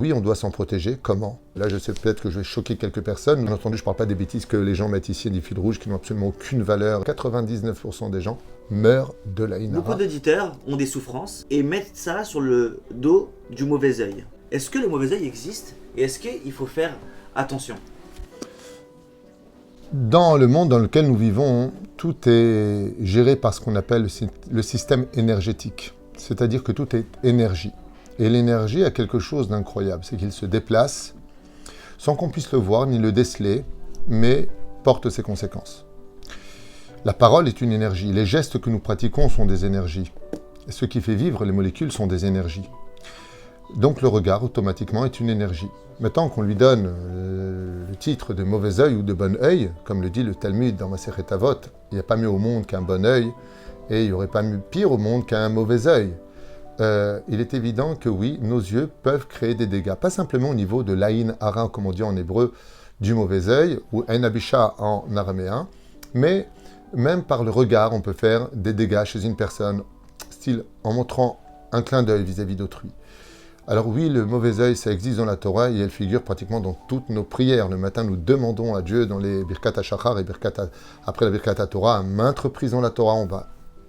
Oui, on doit s'en protéger. Comment? Là, je sais peut-être que je vais choquer quelques personnes. Bien entendu, je ne parle pas des bêtises que les gens mettent ici, des fils rouges qui n'ont absolument aucune valeur. 99% des gens meurent de la Beaucoup inara. d'auditeurs ont des souffrances et mettent ça sur le dos du mauvais œil. Est-ce que le mauvais œil existe et est-ce qu'il faut faire attention? Dans le monde dans lequel nous vivons, tout est géré par ce qu'on appelle le système énergétique. C'est-à-dire que tout est énergie. Et l'énergie a quelque chose d'incroyable, c'est qu'il se déplace sans qu'on puisse le voir ni le déceler, mais porte ses conséquences. La parole est une énergie. Les gestes que nous pratiquons sont des énergies. Et ce qui fait vivre les molécules sont des énergies. Donc le regard, automatiquement, est une énergie. Maintenant qu'on lui donne le titre de mauvais œil ou de bon œil, comme le dit le Talmud dans Masechet Avot, il n'y a pas mieux au monde qu'un bon œil, et il n'y aurait pas pire au monde qu'un mauvais œil. Il est évident que oui, nos yeux peuvent créer des dégâts. Pas simplement au niveau de l'Aïn Hara, comme on dit en hébreu, du mauvais œil, ou Ein Abisha en araméen, mais même par le regard, on peut faire des dégâts chez une personne, style en montrant un clin d'œil vis-à-vis d'autrui. Alors oui, le mauvais œil, ça existe dans la Torah et elle figure pratiquement dans toutes nos prières. Le matin, nous demandons à Dieu dans les Birkat HaShachar et après la Birkat HaTorah, à maintes reprises dans la Torah,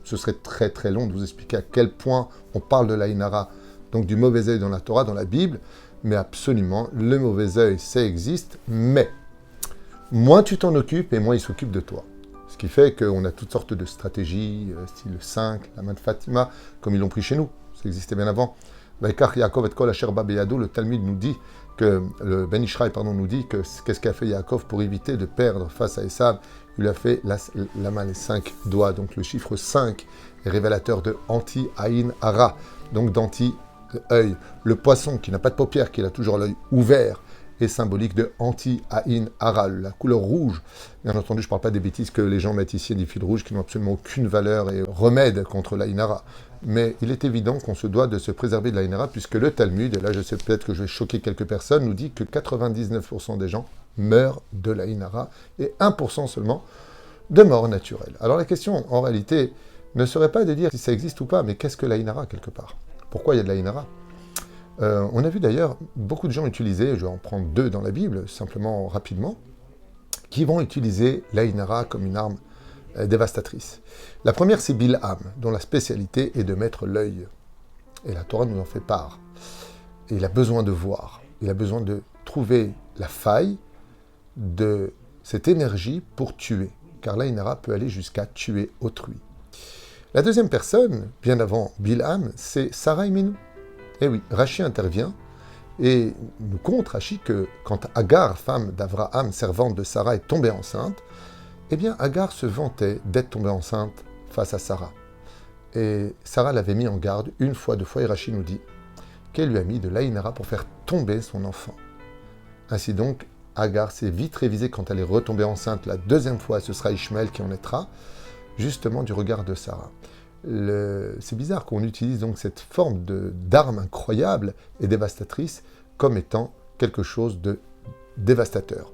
ce serait très très long de vous expliquer à quel point on parle de l'Aïn Hara, donc du mauvais œil dans la Torah, dans la Bible, mais absolument, le mauvais œil, ça existe, mais moins tu t'en occupes et moins il s'occupe de toi. Ce qui fait qu'on a toutes sortes de stratégies, style le 5, la main de Fatima, comme ils l'ont pris chez nous, ça existait bien avant. Le Talmud nous dit que, le Ben Ishraï nous dit que qu'est-ce qu'a fait Yaakov pour éviter de perdre face à Esav. Il a fait la main, les 5 doigts. Donc le chiffre 5 est révélateur de anti-aïn hara, donc d'anti-œil. Le poisson qui n'a pas de paupières, qui a toujours l'œil ouvert, est symbolique de anti-aïn hara, la couleur rouge. Bien entendu, je ne parle pas des bêtises que les gens mettent ici, des fils rouges qui n'ont absolument aucune valeur et remède contre l'Aïn Hara. Mais il est évident qu'on se doit de se préserver de l'Aïn Hara, puisque le Talmud, et là je sais peut-être que je vais choquer quelques personnes, nous dit que 99% des gens meurent de l'Aïn Hara et 1% seulement de mort naturelle. Alors la question, en réalité, ne serait pas de dire si ça existe ou pas, mais qu'est-ce que l'Aïn Hara quelque part? Pourquoi il y a de l'Aïn Hara? On a vu d'ailleurs beaucoup de gens utiliser, je vais en prendre 2 dans la Bible, simplement rapidement, qui vont utiliser l'Aïn Hara comme une arme dévastatrice. La première, c'est Bilham, dont la spécialité est de mettre l'œil. Et la Torah nous en fait part. Et il a besoin de voir. Il a besoin de trouver la faille de cette énergie pour tuer. Car l'Aïn Hara peut aller jusqu'à tuer autrui. La deuxième personne, bien avant Bilham, c'est Sarah Imenu. Eh oui, Rachi intervient et nous conte Rachi que quand Agar, femme d'Abraham, servante de Sarah, est tombée enceinte, eh bien Agar se vantait d'être tombée enceinte face à Sarah. Et Sarah l'avait mis en garde une fois, 2 fois, et Rachi nous dit qu'elle lui a mis de l'Aïn Hara pour faire tomber son enfant. Ainsi donc, Agar s'est vite révisée quand elle est retombée enceinte la 2e fois, ce sera Ishmaël qui en naîtra, justement du regard de Sarah. C'est bizarre qu'on utilise donc cette forme d'arme incroyable et dévastatrice comme étant quelque chose de dévastateur.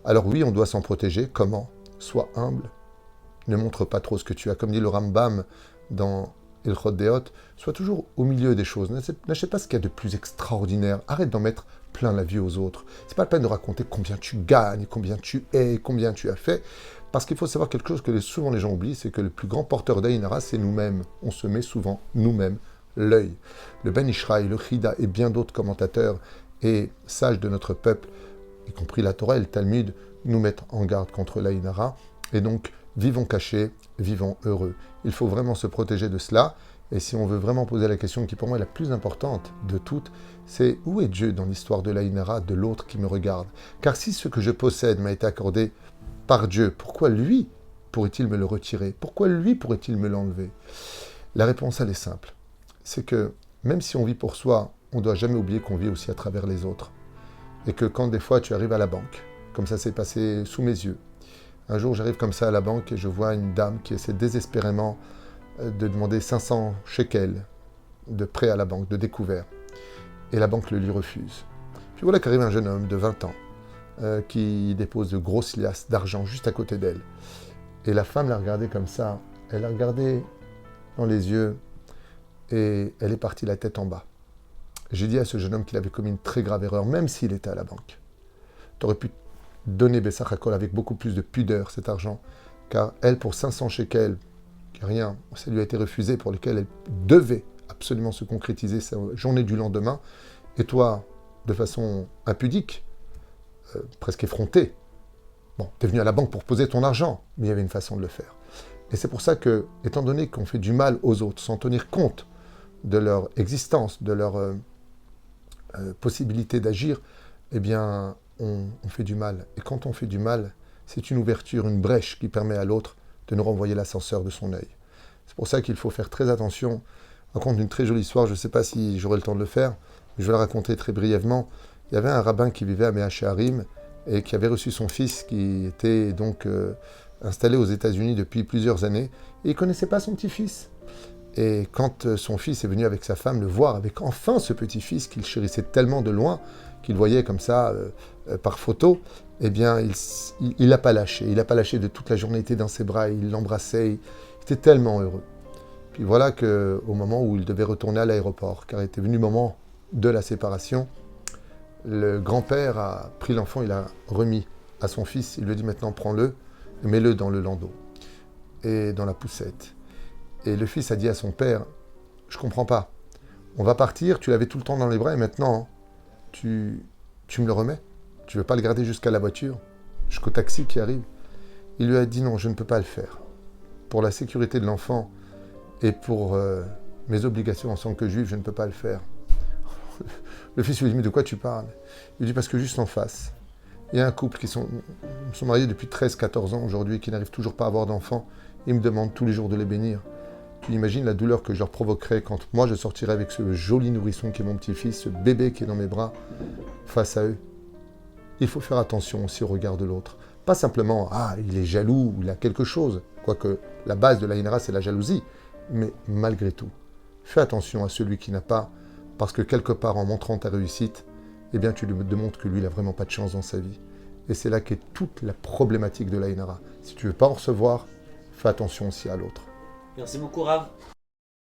Alors oui, on doit s'en protéger. Comment? Sois humble. Ne montre pas trop ce que tu as. Comme dit le Rambam dans Ilchot Deot, sois toujours au milieu des choses. N'achète pas ce qu'il y a de plus extraordinaire. Arrête d'en mettre plein la vie aux autres. C'est pas la peine de raconter combien tu gagnes, combien tu es, combien tu as fait. Parce qu'il faut savoir quelque chose que souvent les gens oublient, c'est que le plus grand porteur d'Aïn Hara, c'est nous-mêmes. On se met souvent nous-mêmes l'œil. Le Ben Ishraï, le Chida et bien d'autres commentateurs et sages de notre peuple, y compris la Torah et le Talmud, nous mettent en garde contre l'Aïn Hara. Et donc, vivons cachés, vivons heureux. Il faut vraiment se protéger de cela. Et si on veut vraiment poser la question qui pour moi est la plus importante de toutes, c'est où est Dieu dans l'histoire de l'Aïn Hara, de l'autre qui me regarde? Car si ce que je possède m'a été accordé par Dieu, pourquoi lui pourrait-il me le retirer? Pourquoi lui pourrait-il me l'enlever? La réponse, elle est simple. C'est que même si on vit pour soi, on ne doit jamais oublier qu'on vit aussi à travers les autres. Et que quand des fois tu arrives à la banque, comme ça s'est passé sous mes yeux, un jour j'arrive comme ça à la banque et je vois une dame qui essaie désespérément de demander 500 shekels de prêt à la banque, de découvert. Et la banque le lui refuse. Puis voilà qu'arrive un jeune homme de 20 ans qui dépose de grosses liasses d'argent juste à côté d'elle. Et la femme l'a regardé comme ça, elle l'a regardé dans les yeux et elle est partie la tête en bas. j'ai dit à ce jeune homme qu'il avait commis une très grave erreur, même s'il était à la banque. Tu aurais pu donner Bessach Hakol avec beaucoup plus de pudeur cet argent, car elle, pour 500 shekels, rien, ça lui a été refusé, pour lequel elle devait absolument se concrétiser sa journée du lendemain, et toi, de façon impudique, presque effrontée, bon, tu es venu à la banque pour poser ton argent, mais il y avait une façon de le faire. Et c'est pour ça que, étant donné qu'on fait du mal aux autres, sans tenir compte de leur existence, de leur possibilité d'agir, eh bien, on fait du mal. Et quand on fait du mal, c'est une ouverture, une brèche qui permet à l'autre de nous renvoyer l'ascenseur de son œil. C'est pour ça qu'il faut faire très attention. Je raconte une très jolie histoire, je ne sais pas si j'aurai le temps de le faire, mais je vais la raconter très brièvement. Il y avait un rabbin qui vivait à Mea Shearim et qui avait reçu son fils qui était donc installé aux États-Unis depuis plusieurs années, et il ne connaissait pas son petit-fils. Et quand son fils est venu avec sa femme le voir, avec enfin ce petit-fils qu'il chérissait tellement de loin, qu'il voyait comme ça par photo, eh bien, il l'a pas lâché. Il l'a pas lâché de toute la journée, il était dans ses bras, il l'embrassait, il était tellement heureux. Puis voilà qu'au moment où il devait retourner à l'aéroport, car il était venu le moment de la séparation, le grand-père a pris l'enfant, il l'a remis à son fils, il lui a dit maintenant prends-le, mets-le dans le landau et dans la poussette. Et le fils a dit à son père, je comprends pas, on va partir, tu l'avais tout le temps dans les bras et maintenant tu me le remets? Tu veux pas le garder jusqu'à la voiture, jusqu'au taxi qui arrive? Il lui a dit non, je ne peux pas le faire. Pour la sécurité de l'enfant et pour mes obligations en tant que juif, je ne peux pas le faire. Le fils lui dit, mais de quoi tu parles? Il dit, parce que juste en face, il y a un couple qui sont mariés depuis 13-14 ans aujourd'hui, qui n'arrivent toujours pas à avoir d'enfants. Ils me demandent tous les jours de les bénir. Tu imagines la douleur que je leur provoquerai quand moi je sortirai avec ce joli nourrisson qui est mon petit-fils, ce bébé qui est dans mes bras, face à eux. Il faut faire attention aussi au regard de l'autre. Pas simplement, ah, il est jaloux ou il a quelque chose. Quoique la base de la Inara, c'est la jalousie. Mais malgré tout, fais attention à celui qui n'a pas, parce que quelque part, en montrant ta réussite, eh bien, tu lui démontres que lui, il n'a vraiment pas de chance dans sa vie. Et c'est là qu'est toute la problématique de la Inara. Si tu ne veux pas en recevoir, fais attention aussi à l'autre. Merci beaucoup, Rav.